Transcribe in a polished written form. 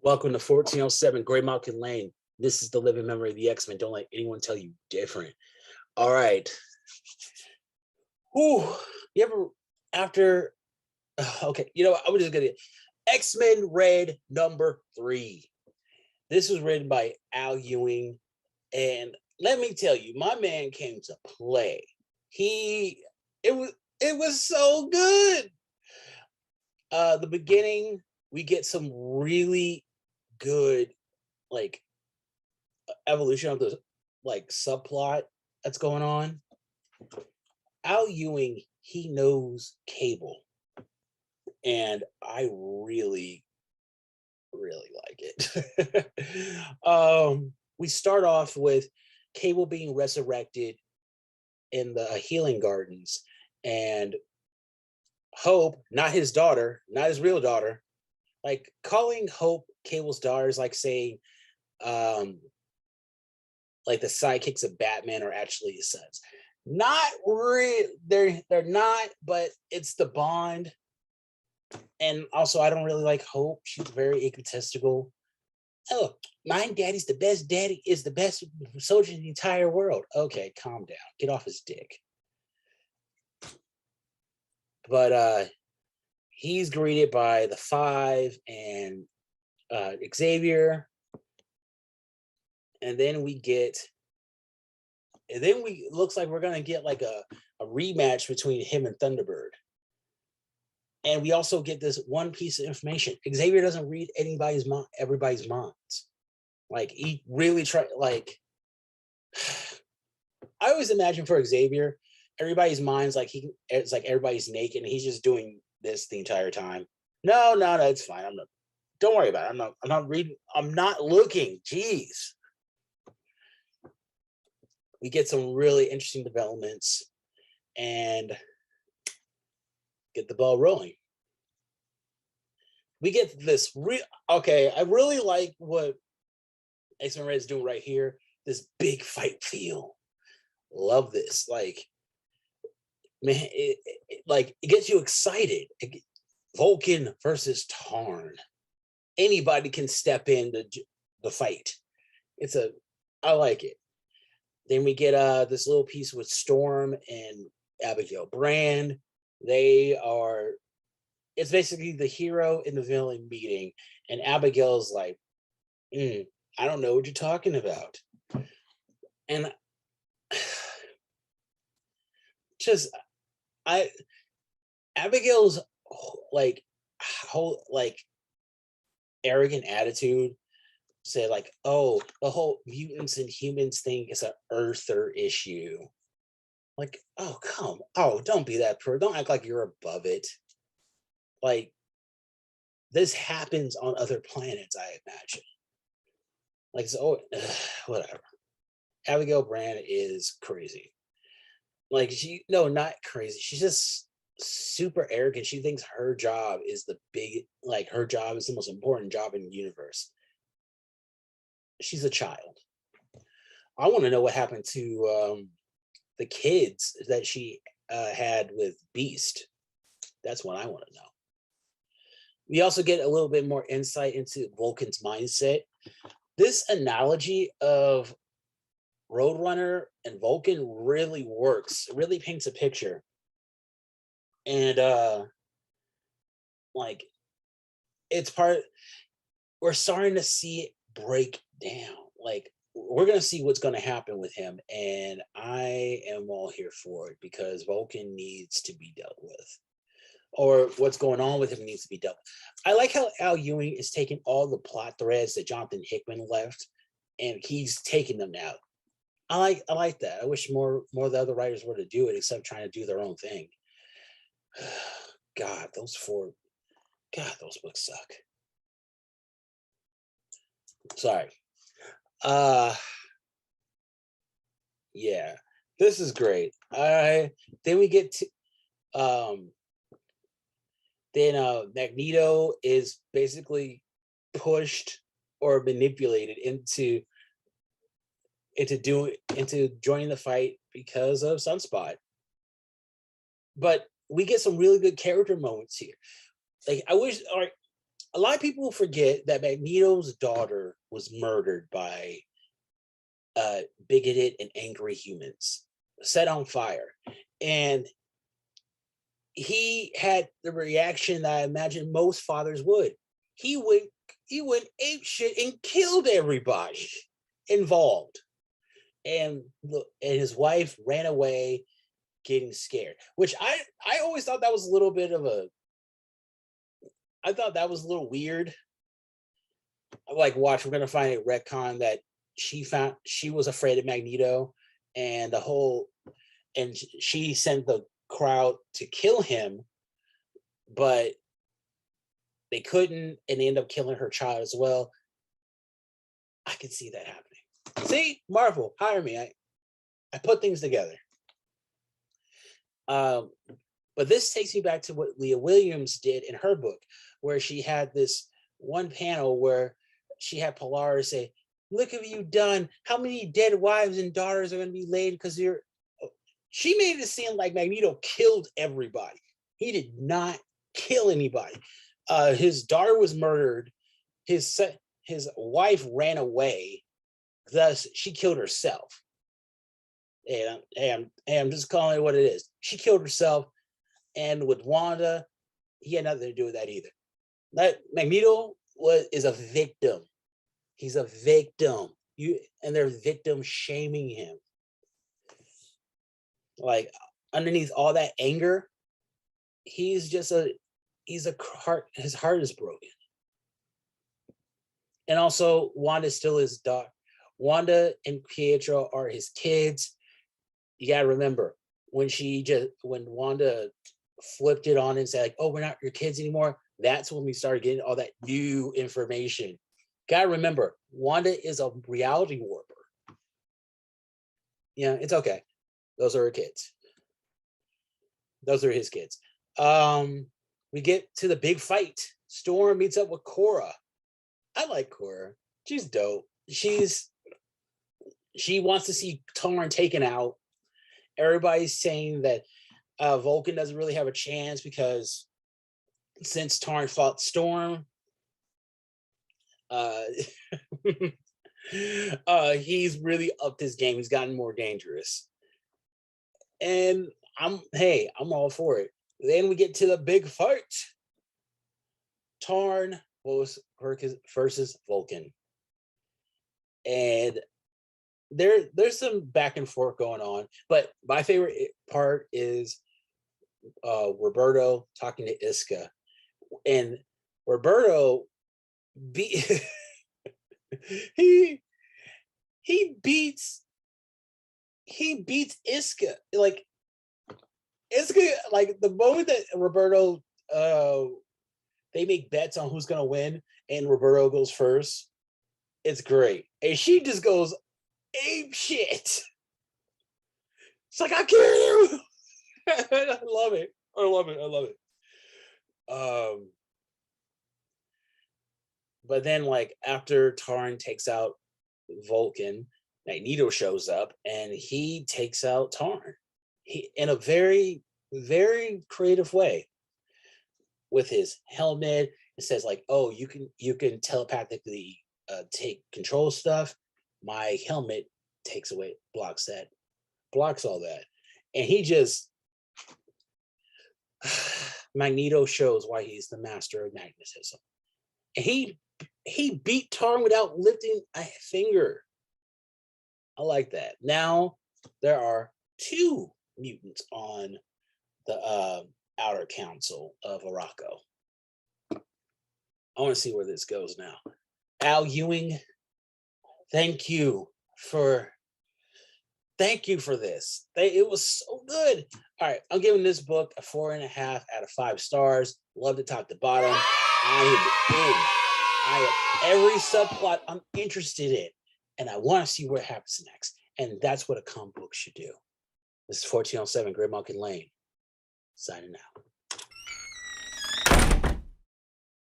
Welcome to 1407 Gray Mountain Lane. This is the living memory of the X-Men. Don't let anyone tell you different. All right. Ooh, you ever after okay, you know what? I'm just gonna X-Men Red #3. This was written by Al Ewing, and let me tell you, my man came to play. He it was so good. The beginning, we get some really good like evolution of the like subplot that's going on. Al Ewing, he knows Cable, and I really like it. We start off with Cable being resurrected in the healing gardens, and Hope, not his daughter, not his real daughter, like calling Hope Cable's daughter is like saying, um, like the sidekicks of Batman are actually his sons. Not really, they're not, but it's the bond. And also, I don't really like Hope. She's very egotistical. Oh, my daddy's the best. Daddy is the best soldier in the entire world. Okay, calm down. Get off his dick. But he's greeted by the Five and Xavier, and then looks like we're gonna get like a rematch between him and Thunderbird. And we also get this one piece of information. Xavier doesn't read everybody's minds. Like he really tried. Like I always imagine for Xavier, everybody's minds it's like everybody's naked and he's just doing this the entire time. No, it's fine. I'm not. Don't worry about it. I'm not reading. I'm not looking. Jeez. We get some really interesting developments and get the ball rolling. We get this okay. I really like what X-Men Red is doing right here. This big fight feel. Love this. Like, man, it gets you excited. Vulcan versus Tarn. Anybody can step in the fight. I like it. Then we get this little piece with Storm and Abigail Brand. It's basically the hero and the villain meeting, and Abigail's like, I don't know what you're talking about. And Abigail's whole arrogant attitude said like, oh, the whole mutants and humans thing is an earther issue. Like, don't be that poor. Don't act like you're above it. Like, this happens on other planets, I imagine. Like, so whatever. Abigail Brand is crazy. Like, not crazy. She's just super arrogant. She thinks her job is her job is the most important job in the universe. She's a child. I want to know what happened to the kids that she had with Beast. That's what I want to know. We also get a little bit more insight into Vulcan's mindset. This analogy of Roadrunner and Vulcan really works. It really paints a picture. And we're starting to see it break down. Like, we're going to see what's going to happen with him. And I am all here for it because Vulcan needs to be dealt with. Or what's going on with him needs to be dealt with. I like how Al Ewing is taking all the plot threads that Jonathan Hickman left, and he's taking them out. I like that. I wish more of the other writers were to do it, except trying to do their own thing. God, those books suck. Sorry. Yeah, this is great. Then we get to Magneto is basically pushed or manipulated into joining the fight because of Sunspot. But we get some really good character moments here. Like, I wish, A lot of people forget that Magneto's daughter was murdered by bigoted and angry humans, set on fire. And he had the reaction that I imagine most fathers would. He went he went ape shit and killed everybody involved. And his wife ran away getting scared, which I always thought that was a little bit of a I thought that was a little weird. Like, watch, we're gonna find a retcon that she was afraid of Magneto, and she sent the crowd to kill him, but they couldn't, and they ended up killing her child as well. I can see that happening. See, Marvel, hire me. I put things together. But this takes me back to what Leah Williams did in her book, where she had this one panel where she had Polaris say, "Look what you done. How many dead wives and daughters are going to be laid because you're..." She made it seem like Magneto killed everybody. He did not kill anybody. His daughter was murdered. His wife ran away. Thus, she killed herself. And I'm just calling it what it is. She killed herself. And with Wanda, he had nothing to do with that either. Magneto is a victim. He's a victim. And they're victim shaming him. Like, underneath all that anger, his heart is broken. And also, Wanda's still his daughter. Wanda and Pietro are his kids. You gotta remember, when Wanda flipped it on and said, like, "Oh, we're not your kids anymore," that's when we started getting all that new information. Gotta remember, Wanda is a reality warper. Yeah, it's okay. Those are her kids. Those are his kids. We get to the big fight. Storm meets up with Cora. I like Cora. She's dope. She wants to see Tarn taken out. Everybody's saying that Vulcan doesn't really have a chance because since Tarn fought Storm, he's really upped his game. He's gotten more dangerous. And I'm all for it. Then we get to the big fight. Tarn versus Vulcan. And there's some back and forth going on, but my favorite part is Roberto talking to Iska, and Roberto he beats Iska. Like, Iska, like, the moment that Roberto they make bets on who's gonna win and Roberto goes first, it's great. And she just goes ape shit. It's like, I kill you. I love it. But then, like, after Tarn takes out Vulcan, Magneto shows up and he takes out Tarn. He, in a very, very creative way, with his helmet. It says, like, "Oh, you can telepathically take control stuff. My helmet blocks all that." And he just Magneto shows why he's the master of magnetism. And he beat Tarn without lifting a finger. I like that. Now there are 2 mutants on the outer council of Arakko. I want to see where this goes now. Al Ewing, thank you for this. It was so good. All right, I'm giving this book a 4.5 out of 5 stars. Love to top to bottom. I am every subplot I'm interested in, and I want to see what happens next. And that's what a comic book should do. This is 1407 Grey Monkey Lane, signing out.